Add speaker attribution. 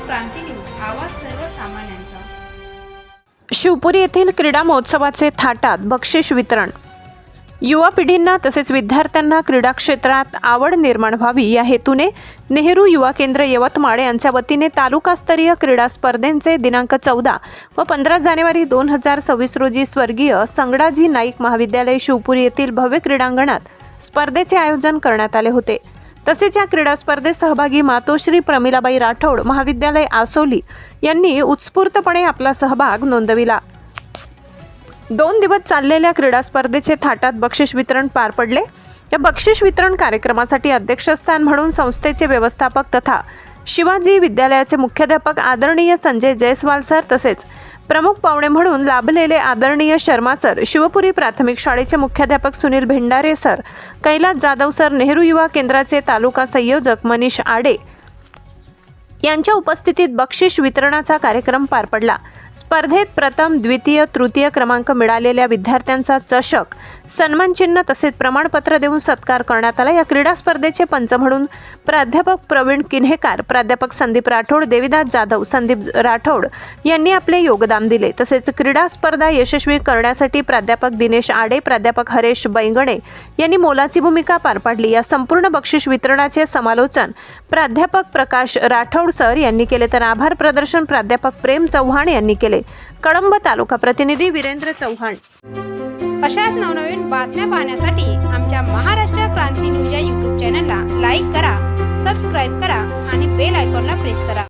Speaker 1: क्रांती news, आवाज सर्वसामान्यांचा।
Speaker 2: शिवपुरी येथील क्रीडा महोत्सवाचे थाटात बक्षीस वितरण। युवा पिढींना तसेच विद्यार्थ्यांना क्रीडा क्षेत्रात आवड निर्माण व्हावी या हेतूने नेहरू युवा केंद्र यवतमाळ यांच्या वतीने तालुकास्तरीय क्रीडा स्पर्धेंचे दिनांक 14 व 15 जानेवारी 2026 रोजी स्वर्गीय संगडाजी नाईक महाविद्यालय शिवपुरी येथील भव्य क्रीडांगणात स्पर्धेचे आयोजन करण्यात आले होते। तसेच या क्रीडा स्पर्धेत सहभागी मातोश्री प्रमिलाबाई राठोड महाविद्यालय आसोली यांनी उत्स्फूर्तपणे आपला सहभाग नोंदविला। 2 दिवस चाललेल्या क्रीडा स्पर्धेचे थाटात बक्षीस वितरण पार पडले। या बक्षीस वितरण कार्यक्रमासाठी अध्यक्षस्थान म्हणून संस्थेचे व्यवस्थापक तथा शिवाजी विद्यालयाचे मुख्याध्यापक आदरणीय संजय जयस्वाल सर तसेच प्रमुख पाहुणे म्हणून लाभलेले आदरणीय शर्मा सर, शिवपुरी प्राथमिक शाळेचे मुख्याध्यापक सुनील भेंडारे सर, कैलास जाधव सर, नेहरू युवा केंद्राचे तालुका संयोजक मनीष आडे यांच्या उपस्थितीत बक्षीस वितरणाचा कार्यक्रम पार पडला। स्पर्धेत प्रथम, द्वितीय, तृतीय क्रमांक मिळालेल्या विद्यार्थ्यांचा चषक, सन्मानचिन्ह तसेच प्रमाणपत्र देऊन सत्कार करण्यात आला। या क्रीडा स्पर्धेचे पंच म्हणून प्राध्यापक प्रवीण किन्हेकार, प्राध्यापक संदीप राठोड, देविदास जाधव, संदीप राठोड यांनी आपले योगदान दिले। तसेच क्रीडा स्पर्धा यशस्वी करण्यासाठी प्राध्यापक दिनेश आडे, प्राध्यापक हरेश बैंगणे यांनी मोलाची भूमिका पार पाडली। या संपूर्ण बक्षीस वितरणाचे समालोचन प्राध्यापक प्रकाश राठोड सर यांनी केले, तर आभार प्रदर्शन प्राध्यापक प्रेम चव्हाण यांनी केले। कळंब तालुका प्रतिनिधी वीरेंद्र चव्हाण।
Speaker 1: अशाच नवनवीन बातम्या पाहण्यासाठी आमच्या महाराष्ट्र क्रांती न्यूज या YouTube चॅनलला लाईक करा, सबस्क्राईब करा आणि बेल आयकॉनला प्रेस करा।